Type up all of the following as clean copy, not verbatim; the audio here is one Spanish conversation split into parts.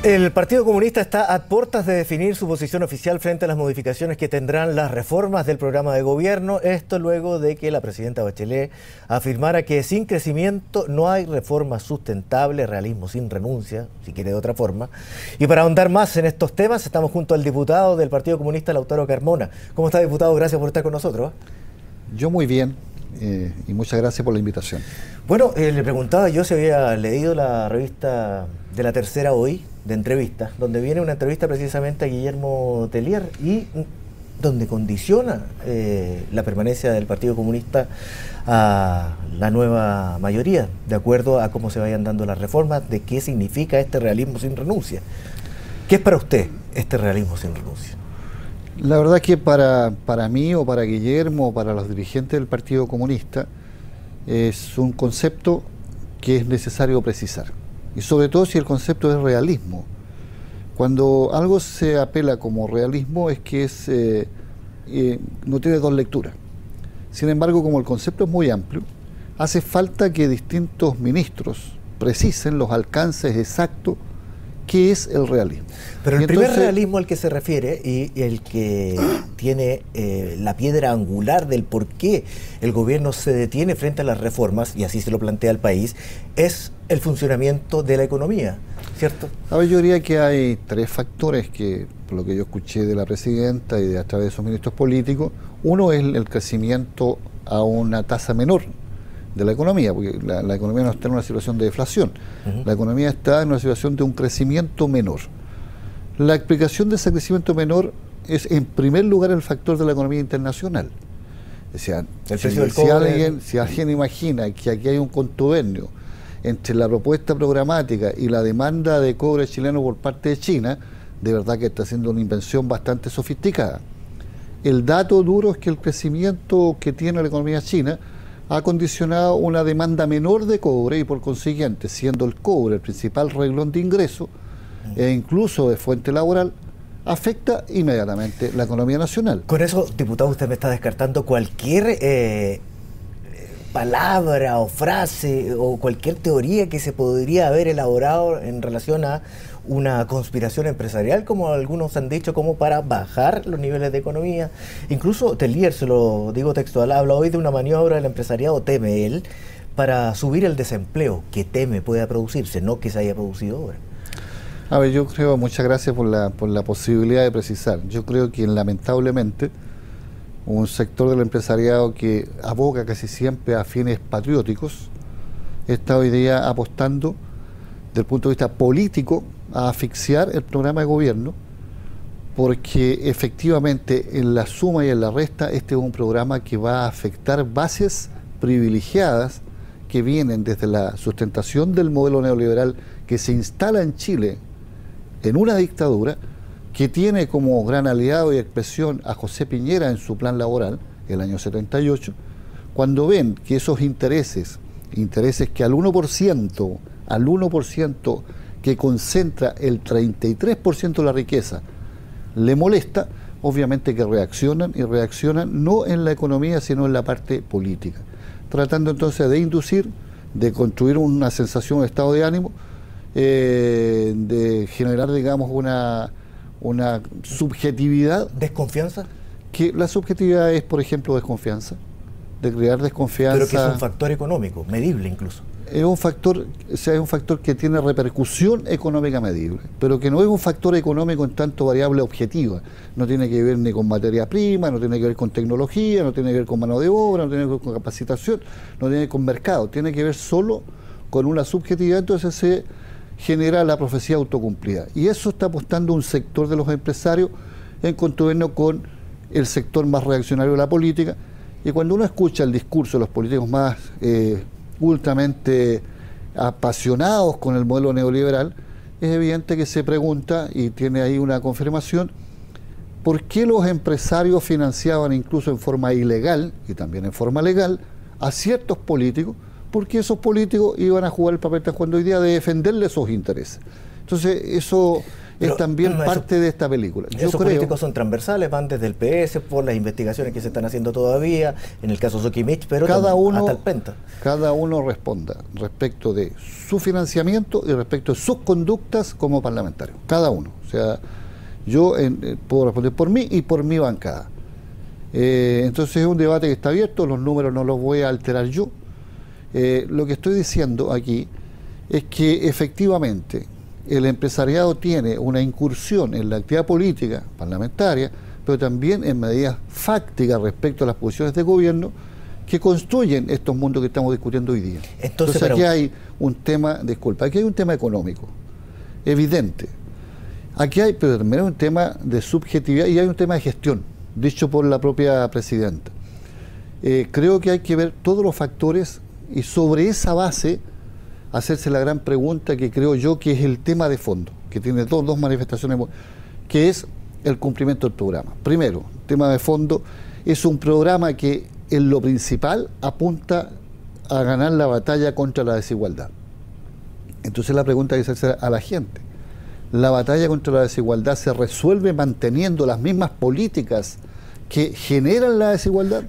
El Partido Comunista está a puertas de definir su posición oficial frente a las modificaciones que tendrán las reformas del programa de gobierno. Esto luego de que la presidenta Bachelet afirmara que sin crecimiento no hay reforma sustentable, realismo sin renuncia, si quiere de otra forma. Y para ahondar más en estos temas, estamos junto al diputado del Partido Comunista, Lautaro Carmona. ¿Cómo está, diputado? Gracias por estar con nosotros. Yo muy bien, y muchas gracias por la invitación. Bueno, le preguntaba yo si había leído la revista de La Tercera hoy, de entrevistas, donde viene una entrevista precisamente a Guillermo Tellier y donde condiciona la permanencia del Partido Comunista a la nueva mayoría, de acuerdo a cómo se vayan dando las reformas, de qué significa este realismo sin renuncia. ¿Qué es para usted este realismo sin renuncia? La verdad que para mí o para Guillermo o para los dirigentes del Partido Comunista es un concepto que es necesario precisar. Y sobre todo si el concepto es realismo. Cuando algo se apela como realismo es que no tiene dos lecturas. Sin embargo, como el concepto es muy amplio, hace falta que distintos ministros precisen los alcances exactos qué es el realismo. Pero el primer realismo al que se refiere y el que tiene la piedra angular del por qué el gobierno se detiene frente a las reformas, y así se lo plantea el país, es el funcionamiento de la economía, ¿cierto? A ver, yo diría que hay tres factores que, por lo que yo escuché de la presidenta y a través de sus ministros políticos. Uno es el crecimiento a una tasa menor de la economía, porque la economía no está en una situación de deflación, la economía está en una situación de un crecimiento menor. La explicación de ese crecimiento menor es, en primer lugar, el factor de la economía internacional. O sea, si alguien imagina que aquí hay un contubernio entre la propuesta programática y la demanda de cobre chileno por parte de China, de verdad que está haciendo una invención bastante sofisticada. El dato duro es que el crecimiento que tiene la economía china ha condicionado una demanda menor de cobre y por consiguiente, siendo el cobre el principal renglón de ingreso e incluso de fuente laboral, afecta inmediatamente la economía nacional. Con eso, diputado, usted me está descartando cualquier palabra o frase o cualquier teoría que se podría haber elaborado en relación a una conspiración empresarial, como algunos han dicho, como para bajar los niveles de economía. Incluso Tellier, se lo digo textual, habla hoy de una maniobra del empresariado, teme él, para subir el desempleo que teme pueda producirse, no que se haya producido ahora. A ver, yo creo, muchas gracias por la posibilidad de precisar. Yo creo que lamentablemente un sector del empresariado que aboga casi siempre a fines patrióticos está hoy día apostando desde el punto de vista político a asfixiar el programa de gobierno, porque efectivamente en la suma y en la resta este es un programa que va a afectar bases privilegiadas que vienen desde la sustentación del modelo neoliberal que se instala en Chile en una dictadura que tiene como gran aliado y expresión a José Piñera en su plan laboral, el año 78, cuando ven que esos intereses que al 1% que concentra el 33% de la riqueza le molesta, obviamente que reaccionan, y reaccionan no en la economía sino en la parte política, tratando entonces de inducir, de construir una sensación, un estado de ánimo, de generar, digamos, una subjetividad. ¿Desconfianza? Que la subjetividad es, por ejemplo, desconfianza, de crear desconfianza. Pero que es un factor económico, medible incluso. Es un factor, o sea, es un factor que tiene repercusión económica medible, pero que no es un factor económico en tanto variable objetiva. No tiene que ver ni con materia prima, no tiene que ver con tecnología, no tiene que ver con mano de obra, no tiene que ver con capacitación, no tiene que ver con mercado, tiene que ver solo con una subjetividad. Entonces se genera la profecía autocumplida. Y eso está apostando un sector de los empresarios en contubernio con el sector más reaccionario de la política. Y cuando uno escucha el discurso de los políticos más ultramente apasionados con el modelo neoliberal, es evidente que se pregunta, y tiene ahí una confirmación, ¿por qué los empresarios financiaban incluso en forma ilegal y también en forma legal a ciertos políticos? Porque esos políticos iban a jugar el papel que están jugando hoy día de defenderle esos intereses. Entonces, eso es también parte de esta película. Esos políticos son transversales, van desde el PS por las investigaciones que se están haciendo todavía, en el caso Soquimich, pero hasta el Penta. Cada uno responda respecto de su financiamiento y respecto de sus conductas como parlamentario. Cada uno. O sea, yo puedo responder por mí y por mi bancada. Entonces es un debate que está abierto, los números no los voy a alterar yo. Lo que estoy diciendo aquí es que efectivamente el empresariado tiene una incursión en la actividad política parlamentaria, pero también en medidas fácticas respecto a las posiciones de gobierno que construyen estos mundos que estamos discutiendo hoy día. Entonces aquí hay un tema, disculpa, aquí hay un tema económico, evidente. Aquí hay, pero también hay un tema de subjetividad y hay un tema de gestión, dicho por la propia presidenta. Creo que hay que ver todos los factores y sobre esa base hacerse la gran pregunta que creo yo que es el tema de fondo, que tiene dos manifestaciones, que es el cumplimiento del programa. Primero, el tema de fondo es un programa que en lo principal apunta a ganar la batalla contra la desigualdad. Entonces la pregunta que se hace a la gente, ¿la batalla contra la desigualdad se resuelve manteniendo las mismas políticas que generan la desigualdad?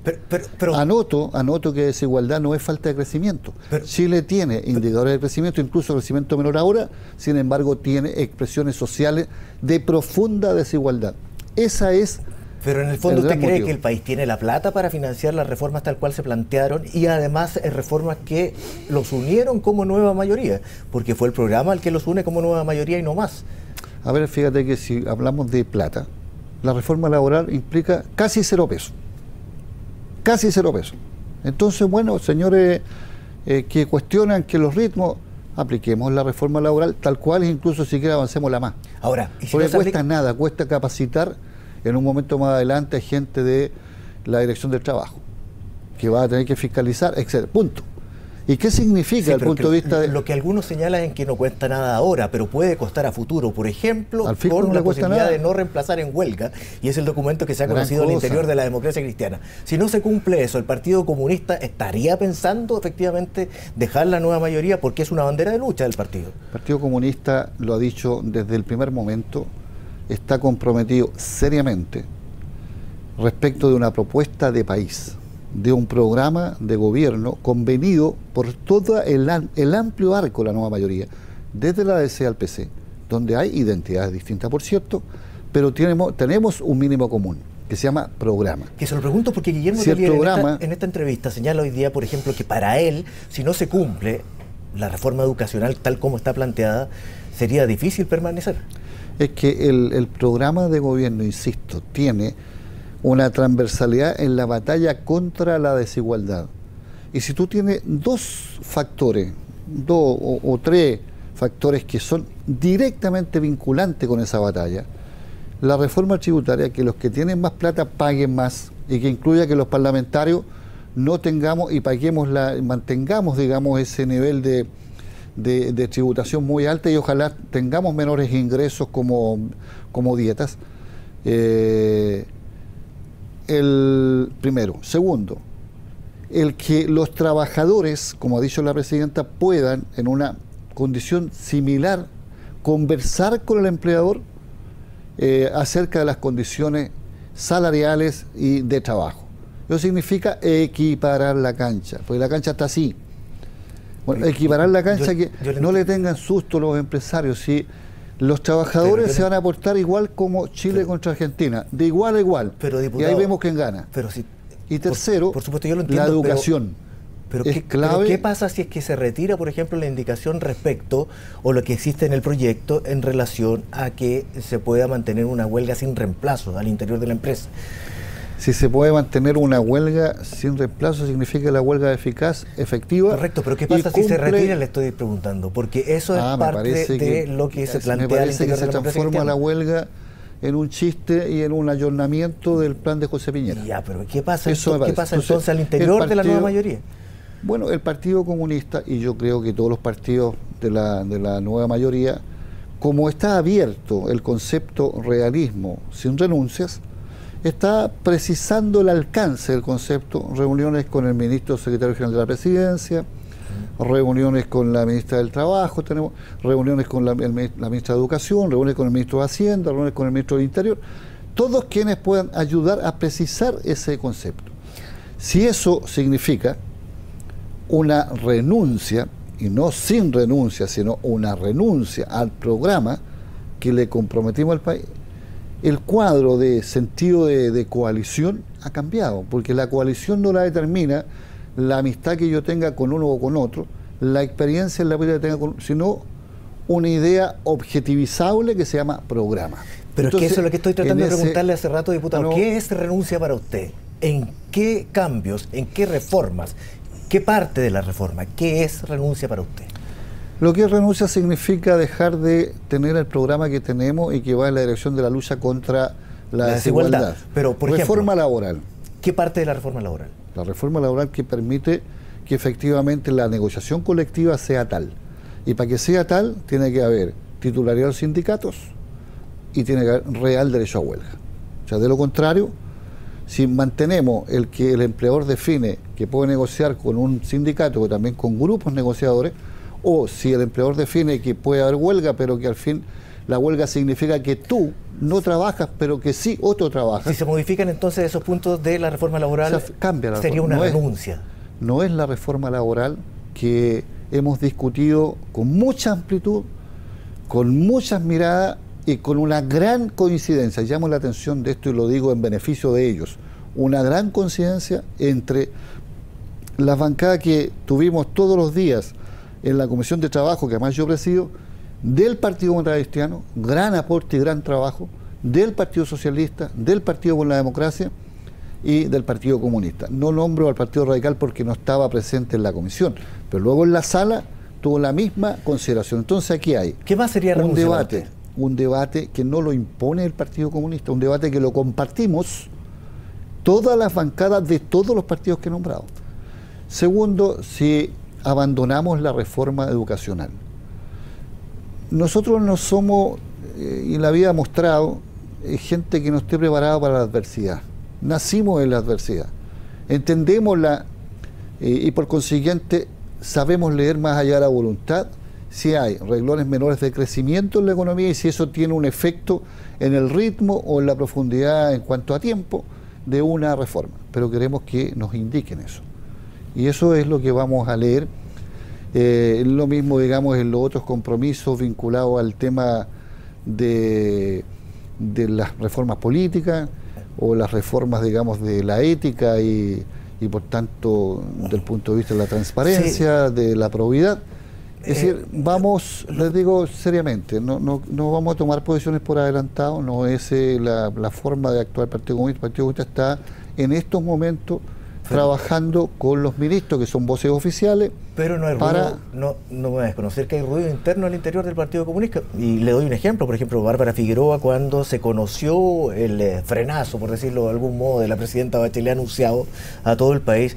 Pero anoto que desigualdad no es falta de crecimiento. Chile tiene indicadores de crecimiento, incluso crecimiento menor ahora, sin embargo tiene expresiones sociales de profunda desigualdad. Esa es. Pero en el fondo usted cree que el país tiene la plata para financiar las reformas tal cual se plantearon y además reformas que los unieron como nueva mayoría, porque fue el programa el que los une como nueva mayoría y no más. A ver, fíjate que si hablamos de plata, la reforma laboral implica casi 0 pesos. Casi 0 pesos. Entonces, bueno, señores que cuestionan que los ritmos, apliquemos la reforma laboral tal cual, incluso si quiera avancemos la más. Ahora, ¿y si porque no cuesta nada, cuesta capacitar en un momento más adelante a gente de la Dirección del Trabajo, que va a tener que fiscalizar, etc. Punto. ¿Y qué significa desde el punto de vista de...? Lo que algunos señalan es que no cuesta nada ahora, pero puede costar a futuro, por ejemplo, con la posibilidad de no reemplazar en huelga, y es el documento que se ha conocido al interior de la democracia cristiana. Si no se cumple eso, ¿el Partido Comunista estaría pensando efectivamente dejar la nueva mayoría porque es una bandera de lucha del partido? El Partido Comunista, lo ha dicho desde el primer momento, está comprometido seriamente respecto de una propuesta de país, de un programa de gobierno convenido por todo el amplio arco de la nueva mayoría, desde la ADC al PC, donde hay identidades distintas, por cierto, pero tenemos un mínimo común, que se llama programa. Que se lo pregunto porque Guillermo Tellier en esta entrevista señala hoy día, por ejemplo, que para él, si no se cumple la reforma educacional tal como está planteada, sería difícil permanecer. Es que el programa de gobierno, insisto, tiene una transversalidad en la batalla contra la desigualdad. Y si tú tienes dos factores, o tres factores que son directamente vinculantes con esa batalla, la reforma tributaria, que los que tienen más plata paguen más, y que incluya que los parlamentarios no tengamos y mantengamos, digamos, ese nivel de tributación muy alta y ojalá tengamos menores ingresos como dietas. El primero. Segundo, el que los trabajadores, como ha dicho la presidenta, puedan en una condición similar conversar con el empleador acerca de las condiciones salariales y de trabajo. Eso significa equiparar la cancha, porque la cancha está así. Bueno, equiparar la cancha, que no le tengan susto los empresarios. Si los trabajadores se van a aportar igual como Chile contra Argentina, de igual a igual. Pero, diputado, y ahí vemos quién gana. Y tercero, por supuesto, yo lo entiendo, la educación. Pero ¿qué pasa si es que se retira, por ejemplo, la indicación respecto, o lo que existe en el proyecto, en relación a que se pueda mantener una huelga sin reemplazo al interior de la empresa? Si se puede mantener una huelga sin reemplazo, significa la huelga eficaz, efectiva. Correcto, pero ¿qué pasa si se retira? Le estoy preguntando, porque eso es parte de lo que se plantea. Me parece que se transforma la huelga en un chiste y en un ayornamiento del plan de José Piñera. Ya, pero ¿qué pasa entonces al interior de la nueva mayoría? Bueno, el Partido Comunista, y yo creo que todos los partidos de la nueva mayoría, como está abierto el concepto realismo sin renuncias, está precisando el alcance del concepto, reuniones con el ministro secretario general de la Presidencia, reuniones con la ministra del Trabajo, tenemos reuniones con la ministra de Educación, reuniones con el ministro de Hacienda, reuniones con el ministro del Interior, todos quienes puedan ayudar a precisar ese concepto. Si eso significa una renuncia, y no sin renuncia, sino una renuncia al programa que le comprometimos al país, el cuadro de sentido de coalición ha cambiado, porque la coalición no la determina la amistad que yo tenga con uno o con otro, la experiencia en la vida que tenga con, sino una idea objetivizable que se llama programa. Pero entonces, es que eso es lo que estoy tratando de preguntarle hace rato, diputado. ¿Qué es renuncia para usted? ¿En qué cambios, en qué reformas, qué parte de la reforma, qué es renuncia para usted? Lo que es renuncia significa dejar de tener el programa que tenemos y que va en la dirección de la lucha contra la desigualdad. Pero, por reforma ejemplo, laboral. ¿Qué parte de la reforma laboral? La reforma laboral que permite que efectivamente la negociación colectiva sea tal. Y para que sea tal, tiene que haber titularidad de los sindicatos y tiene que haber real derecho a huelga. O sea, de lo contrario, si mantenemos el que el empleador define que puede negociar con un sindicato o también con grupos negociadores, o si el empleador define que puede haber huelga, pero que al fin la huelga significa que tú no trabajas, pero que sí otro trabaja. Si se modifican entonces esos puntos de la reforma laboral, cambia la sería reforma. Una renuncia. No es la reforma laboral que hemos discutido con mucha amplitud, con muchas miradas y con una gran coincidencia. Llamo la atención de esto y lo digo en beneficio de ellos. Una gran coincidencia entre las bancadas que tuvimos todos los días en la Comisión de Trabajo, que además yo presido, del Partido Demócrata Cristiano, gran aporte y gran trabajo, del Partido Socialista, del Partido por la Democracia y del Partido Comunista. No nombro al Partido Radical porque no estaba presente en la comisión, pero luego en la sala tuvo la misma consideración. Entonces aquí hay ¿qué más sería un debate que no lo impone el Partido Comunista, un debate que lo compartimos todas las bancadas de todos los partidos que he nombrado. Segundo, si abandonamos la reforma educacional. Nosotros no somos, y la vida ha mostrado, gente que no esté preparada para la adversidad. Nacimos en la adversidad. Entendémosla y por consiguiente sabemos leer más allá de la voluntad si hay renglones menores de crecimiento en la economía y si eso tiene un efecto en el ritmo o en la profundidad en cuanto a tiempo de una reforma. Pero queremos que nos indiquen eso. Y eso es lo que vamos a leer. Lo mismo, digamos, en los otros compromisos vinculados al tema de las reformas políticas o las reformas, digamos, de la ética y por tanto, del punto de vista de la transparencia, sí, de la probidad. Es decir, vamos, les digo seriamente, no vamos a tomar posiciones por adelantado, no es la forma de actuar el Partido Comunista. El Partido Comunista está en estos momentos trabajando con los ministros que son voces oficiales. Pero no hay ruido, no me voy a desconocer que hay ruido interno al interior del Partido Comunista. Y le doy un ejemplo, por ejemplo, Bárbara Figueroa, cuando se conoció el frenazo, por decirlo de algún modo, de la presidenta Bachelet anunciado a todo el país,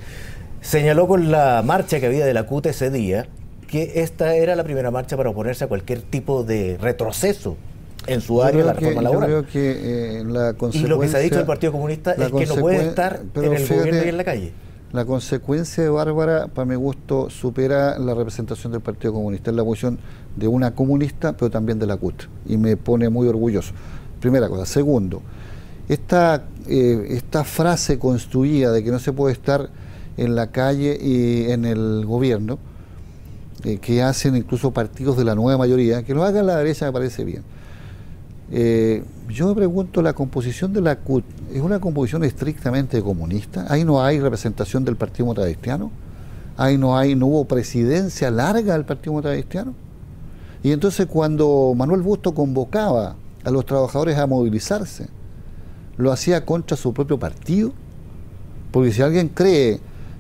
señaló con la marcha que había de la CUT ese día que esta era la primera marcha para oponerse a cualquier tipo de retroceso en su área, la reforma laboral. Yo creo que la consecuencia... Y lo que se ha dicho del Partido Comunista es que no puede estar en el gobierno y en la calle. La consecuencia de Bárbara, para mi gusto, supera la representación del Partido Comunista. Es la posición de una comunista, pero también de la CUT. Y me pone muy orgulloso. Primera cosa. Segundo, esta frase construida de que no se puede estar en la calle y en el gobierno, que hacen incluso partidos de la nueva mayoría, que lo haga la derecha me parece bien. Yo me pregunto, ¿la composición de la CUT es una composición estrictamente comunista? Ahí no hay representación del Partido Demócrata Cristiano, ahí no hubo presidencia larga del Partido Demócrata Cristiano. Y entonces cuando Manuel Bustos convocaba a los trabajadores a movilizarse, lo hacía contra su propio partido, porque si alguien cree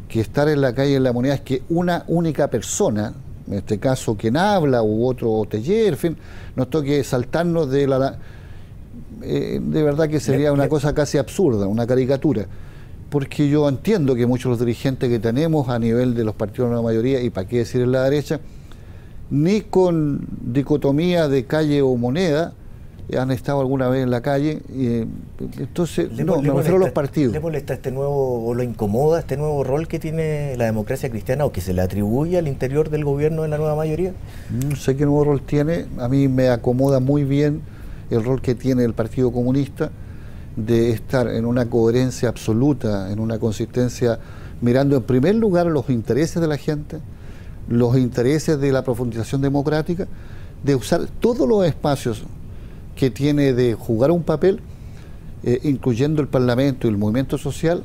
que estar en la calle en la Moneda es que una única persona, en este caso quien habla u otro Teller, en fin, nos toque saltarnos de de verdad que sería una cosa casi absurda, una caricatura, porque yo entiendo que muchos de los dirigentes que tenemos a nivel de los partidos de la mayoría, y para qué decir en la derecha, ni con dicotomía de calle o moneda, han estado alguna vez en la calle. Entonces, me refiero a los partidos. ¿Le molesta este nuevo, o lo incomoda este nuevo rol que tiene la democracia cristiana o que se le atribuye al interior del gobierno de la nueva mayoría? No sé qué nuevo rol tiene. A mí me acomoda muy bien el rol que tiene el Partido Comunista de estar en una coherencia absoluta, en una consistencia, mirando en primer lugar los intereses de la gente, los intereses de la profundización democrática, de usar todos los espacios que tiene de jugar un papel, incluyendo el Parlamento y el movimiento social,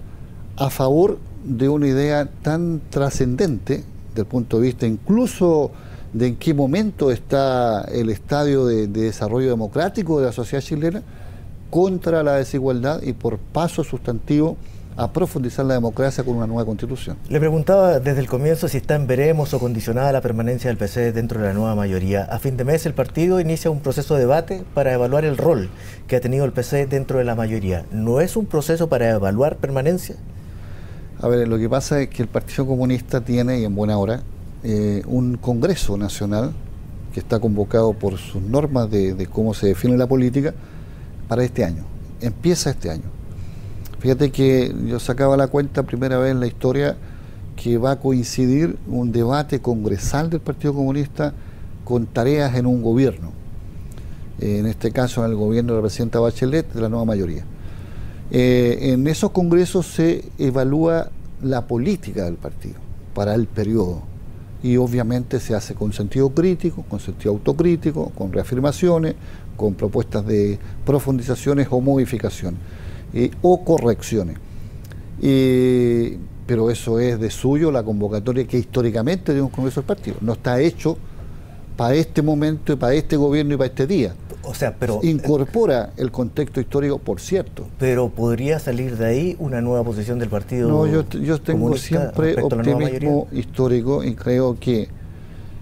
a favor de una idea tan trascendente, desde el punto de vista incluso de en qué momento está el estadio de desarrollo democrático de la sociedad chilena, contra la desigualdad y por paso sustantivo a profundizar la democracia con una nueva constitución. Le preguntaba desde el comienzo si está en veremos o condicionada la permanencia del PC dentro de la nueva mayoría. A fin de mes el partido inicia un proceso de debate para evaluar el rol que ha tenido el PC dentro de la mayoría. ¿No es un proceso para evaluar permanencia? A ver, lo que pasa es que el Partido Comunista tiene, y en buena hora, un Congreso Nacional que está convocado por sus normas de cómo se define la política para este año. Empieza este año. Fíjate que yo sacaba la cuenta primera vez en la historia que va a coincidir un debate congresal del Partido Comunista con tareas en un gobierno. En este caso en el gobierno de la presidenta Bachelet, de la nueva mayoría. En esos congresos se evalúa la política del partido para el periodo. Y obviamente se hace con sentido crítico, con sentido autocrítico, con reafirmaciones, con propuestas de profundizaciones o modificaciones. O correcciones. Pero eso es de suyo la convocatoria que históricamente dio un Congreso del partido. No está hecho para este momento y para este gobierno y para este día. O sea, pero incorpora el contexto histórico, por cierto. Pero ¿podría salir de ahí una nueva posición del partido? No, yo tengo siempre optimismo histórico y creo que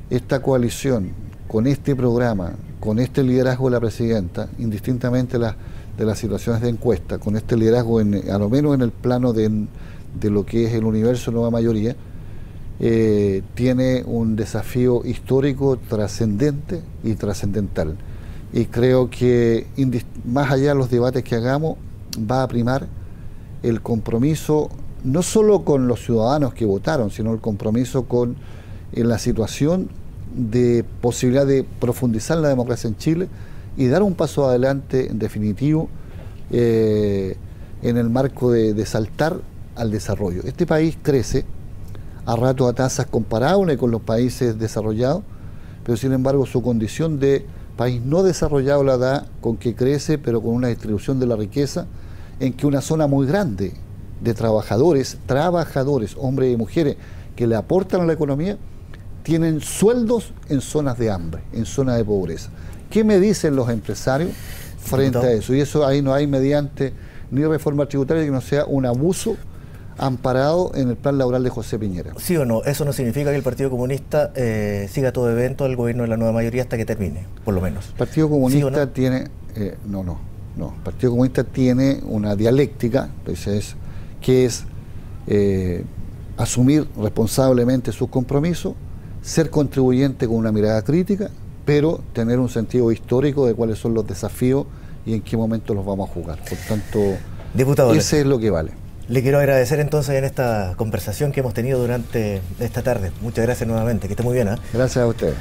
esta coalición, con este programa, con este liderazgo de la presidenta, indistintamente de las situaciones de encuesta, con este liderazgo a lo menos en el plano de lo que es el universo nueva mayoría, tiene un desafío histórico trascendente y trascendental. Y creo que más allá de los debates que hagamos, va a primar el compromiso no solo con los ciudadanos que votaron, sino el compromiso con la situación de posibilidad de profundizar la democracia en Chile y dar un paso adelante en definitivo en el marco de saltar al desarrollo. Este país crece a rato a tasas comparables con los países desarrollados, pero sin embargo su condición de país no desarrollado la da con que crece, pero con una distribución de la riqueza en que una zona muy grande de trabajadores, hombres y mujeres, que le aportan a la economía, tienen sueldos en zonas de hambre, en zonas de pobreza. ¿Qué me dicen los empresarios frente a eso? Y eso ahí no hay mediante ni reforma tributaria que no sea un abuso amparado en el plan laboral de José Piñera. ¿Sí o no? Eso no significa que el Partido Comunista siga todo evento del gobierno de la nueva mayoría hasta que termine, por lo menos. El Partido Comunista ¿Sí o no? tiene... no. El Partido Comunista tiene una dialéctica, entonces, que es asumir responsablemente sus compromisos, ser contribuyente con una mirada crítica, pero tener un sentido histórico de cuáles son los desafíos y en qué momento los vamos a jugar. Por tanto, Diputado, ese es lo que vale. Le quiero agradecer entonces en esta conversación que hemos tenido durante esta tarde. Muchas gracias nuevamente, que esté muy bien. Gracias a ustedes.